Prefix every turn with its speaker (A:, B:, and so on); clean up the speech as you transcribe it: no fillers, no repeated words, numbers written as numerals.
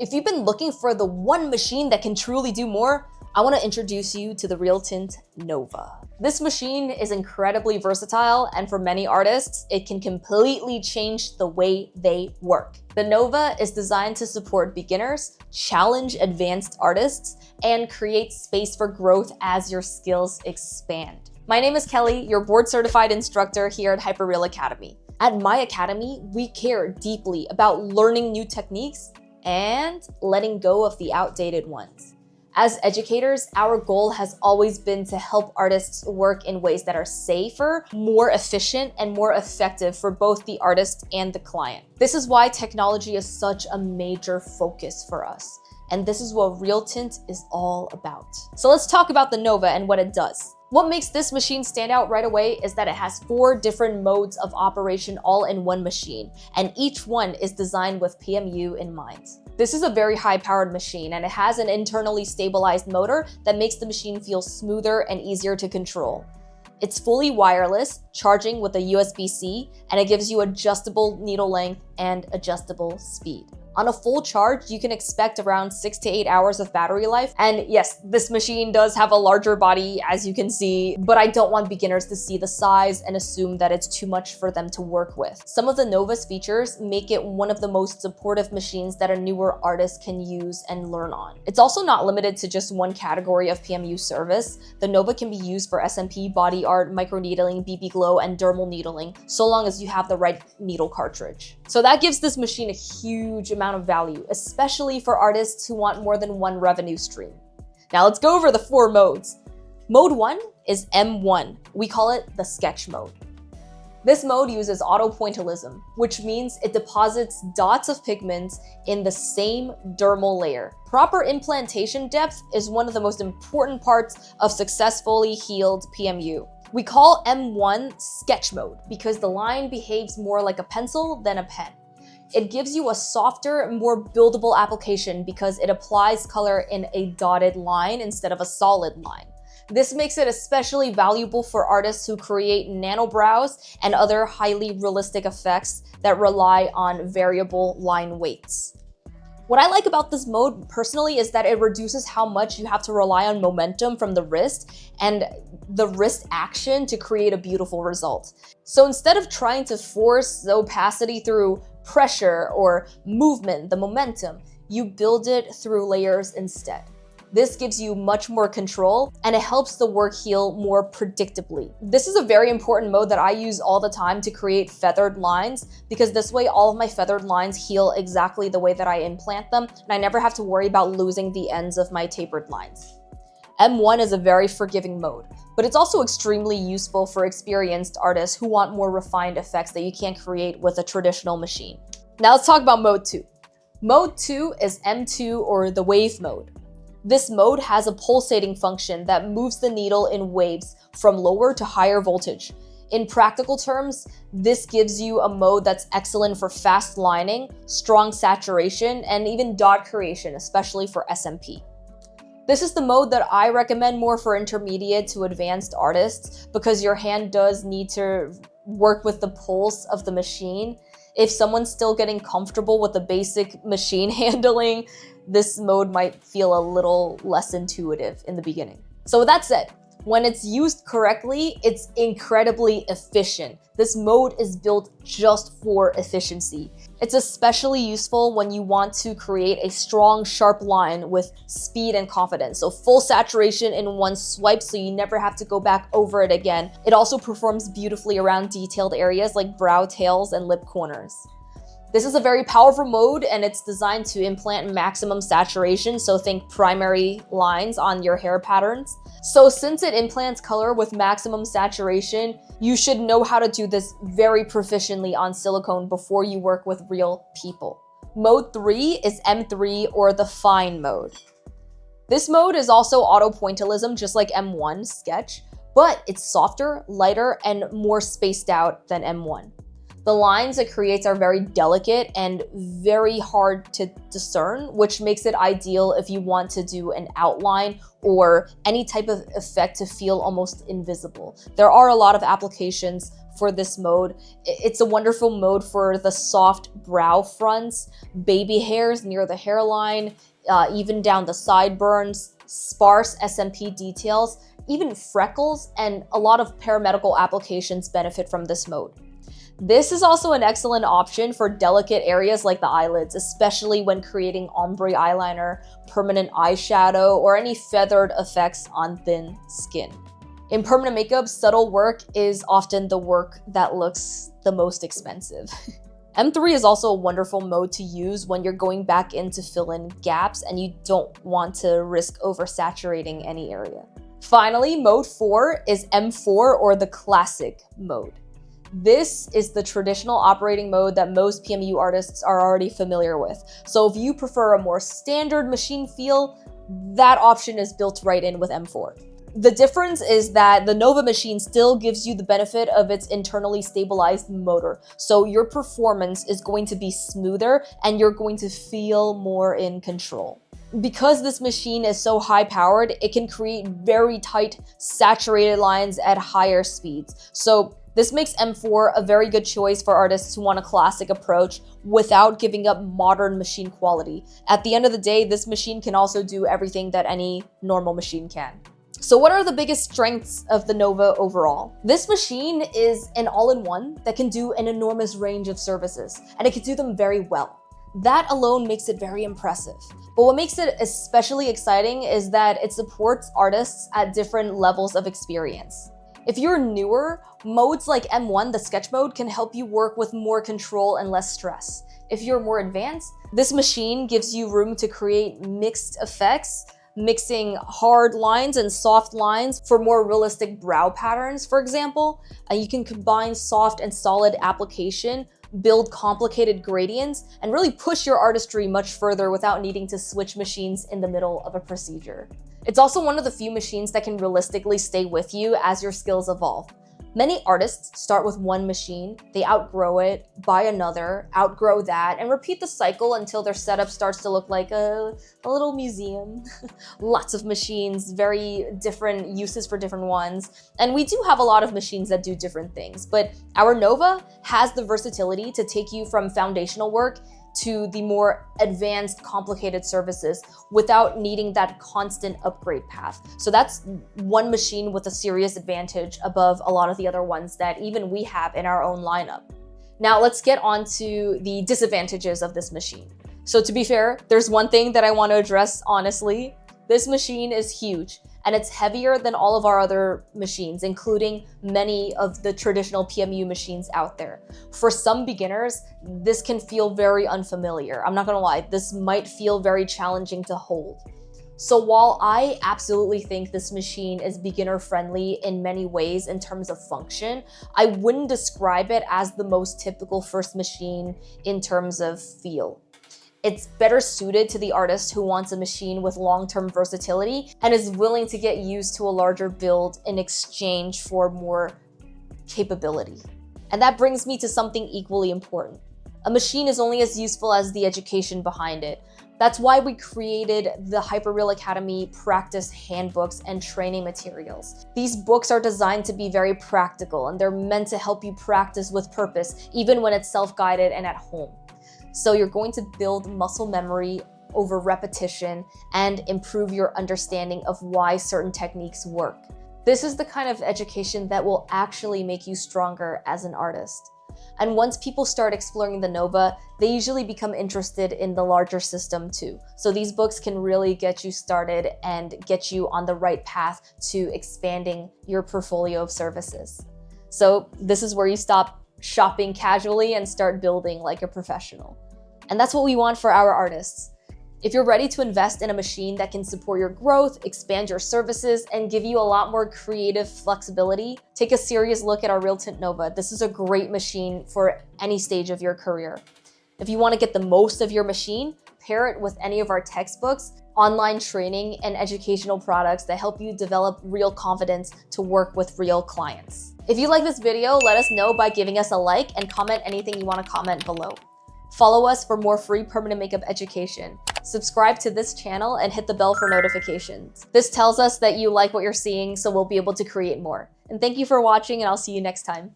A: If you've been looking for the one machine that can truly do more, I want to introduce you to the RealTint Nova. This machine is incredibly versatile, and for many artists, it can completely change the way they work. The Nova is designed to support beginners, challenge advanced artists, and create space for growth as your skills expand. My name is Kelly, your board-certified instructor here at Hyperreal Academy. At my academy, we care deeply about learning new techniques and letting go of the outdated ones. As educators, our goal has always been to help artists work in ways that are safer, more efficient, and more effective for both the artist and the client. This is why technology is such a major focus for us. And this is what RealTint is all about. So let's talk about the Nova and what it does. What makes this machine stand out right away is that it has 4 different modes of operation all in one machine, and each one is designed with PMU in mind. This is a very high-powered machine, and it has an internally stabilized motor that makes the machine feel smoother and easier to control. It's fully wireless, charging with a USB-C, and it gives you adjustable needle length and adjustable speed. On a full charge, you can expect around 6 to 8 hours of battery life. And yes, this machine does have a larger body, as you can see, but I don't want beginners to see the size and assume that it's too much for them to work with. Some of the Nova's features make it one of the most supportive machines that a newer artist can use and learn on. It's also not limited to just one category of PMU service. The Nova can be used for SMP, body art, microneedling, BB glow, and dermal needling, so long as you have the right needle cartridge. So that gives this machine a huge amount of value, especially for artists who want more than one revenue stream. Now let's go over the 4 modes. Mode 1 is M1. We call it the sketch mode. This mode uses auto pointillism, which means it deposits dots of pigments in the same dermal layer. Proper implantation depth is one of the most important parts of successfully healed PMU. We call M1 sketch mode because the line behaves more like a pencil than a pen. It gives you a softer, more buildable application because it applies color in a dotted line instead of a solid line. This makes it especially valuable for artists who create nanobrows and other highly realistic effects that rely on variable line weights. What I like about this mode personally is that it reduces how much you have to rely on momentum from the wrist and the wrist action to create a beautiful result. So instead of trying to force the opacity through pressure or movement, the momentum, you build it through layers instead. This gives you much more control, and it helps the work heal more predictably. This is a very important mode that I use all the time to create feathered lines, because this way all of my feathered lines heal exactly the way that I implant them, and I never have to worry about losing the ends of my tapered lines. M1 is a very forgiving mode, but it's also extremely useful for experienced artists who want more refined effects that you can't create with a traditional machine. Now let's talk about mode 2. Mode 2 is M2, or the wave mode. This mode has a pulsating function that moves the needle in waves from lower to higher voltage. In practical terms, this gives you a mode that's excellent for fast lining, strong saturation, and even dot creation, especially for SMP. This is the mode that I recommend more for intermediate to advanced artists because your hand does need to work with the pulse of the machine. If someone's still getting comfortable with the basic machine handling, this mode might feel a little less intuitive in the beginning. So with that said, when it's used correctly, it's incredibly efficient. This mode is built just for efficiency. It's especially useful when you want to create a strong, sharp line with speed and confidence. So full saturation in one swipe so you never have to go back over it again. It also performs beautifully around detailed areas like brow tails and lip corners. This is a very powerful mode, and it's designed to implant maximum saturation, so think primary lines on your hair patterns. So since it implants color with maximum saturation, you should know how to do this very proficiently on silicone before you work with real people. Mode 3 is M3, or the fine mode. This mode is also auto pointillism, just like M1 sketch, but it's softer, lighter, and more spaced out than M1. The lines it creates are very delicate and very hard to discern, which makes it ideal if you want to do an outline or any type of effect to feel almost invisible. There are a lot of applications for this mode. It's a wonderful mode for the soft brow fronts, baby hairs near the hairline, even down the sideburns, sparse SMP details, even freckles, and a lot of paramedical applications benefit from this mode. This is also an excellent option for delicate areas like the eyelids, especially when creating ombre eyeliner, permanent eyeshadow, or any feathered effects on thin skin. In permanent makeup, subtle work is often the work that looks the most expensive. M3 is also a wonderful mode to use when you're going back in to fill in gaps and you don't want to risk oversaturating any area. Finally, mode 4 is M4, or the classic mode. This is the traditional operating mode that most PMU artists are already familiar with. So if you prefer a more standard machine feel, that option is built right in with M4. The difference is that the Nova machine still gives you the benefit of its internally stabilized motor. So your performance is going to be smoother and you're going to feel more in control. Because this machine is so high powered, it can create very tight, saturated lines at higher speeds. So this makes M4 a very good choice for artists who want a classic approach without giving up modern machine quality. At the end of the day, this machine can also do everything that any normal machine can. So what are the biggest strengths of the Nova overall? This machine is an all-in-one that can do an enormous range of services, and it can do them very well. That alone makes it very impressive. But what makes it especially exciting is that it supports artists at different levels of experience. If you're newer, modes like M1, the sketch mode, can help you work with more control and less stress. If you're more advanced, this machine gives you room to create mixed effects, mixing hard lines and soft lines for more realistic brow patterns, for example. You can combine soft and solid application, build complicated gradients, and really push your artistry much further without needing to switch machines in the middle of a procedure. It's also one of the few machines that can realistically stay with you as your skills evolve. Many artists start with one machine, they outgrow it, buy another, outgrow that, and repeat the cycle until their setup starts to look like a little museum. Lots of machines, very different uses for different ones. And we do have a lot of machines that do different things, but our Nova has the versatility to take you from foundational work to the more advanced, complicated services without needing that constant upgrade path. So that's one machine with a serious advantage above a lot of the other ones that even we have in our own lineup. Now let's get on to the disadvantages of this machine. So to be fair, there's one thing that I want to address honestly. This machine is huge, and it's heavier than all of our other machines, including many of the traditional PMU machines out there. For some beginners, this can feel very unfamiliar. I'm not gonna lie, this might feel very challenging to hold. So while I absolutely think this machine is beginner friendly in many ways in terms of function, I wouldn't describe it as the most typical first machine in terms of feel. It's better suited to the artist who wants a machine with long-term versatility and is willing to get used to a larger build in exchange for more capability. And that brings me to something equally important. A machine is only as useful as the education behind it. That's why we created the Hyperreal Academy practice handbooks and training materials. These books are designed to be very practical, and they're meant to help you practice with purpose, even when it's self-guided and at home. So you're going to build muscle memory over repetition and improve your understanding of why certain techniques work. This is the kind of education that will actually make you stronger as an artist. And once people start exploring the Nova, they usually become interested in the larger system too. So these books can really get you started and get you on the right path to expanding your portfolio of services. So this is where you stop shopping casually and start building like a professional. And that's what we want for our artists. If you're ready to invest in a machine that can support your growth, expand your services, and give you a lot more creative flexibility, take a serious look at our RealTint Nova. This is a great machine for any stage of your career. If you want to get the most of your machine, pair it with any of our textbooks, online training, and educational products that help you develop real confidence to work with real clients. If you like this video, let us know by giving us a like and comment anything you want to comment below. Follow us for more free permanent makeup education. Subscribe to this channel and hit the bell for notifications. This tells us that you like what you're seeing, so we'll be able to create more. And thank you for watching, and I'll see you next time.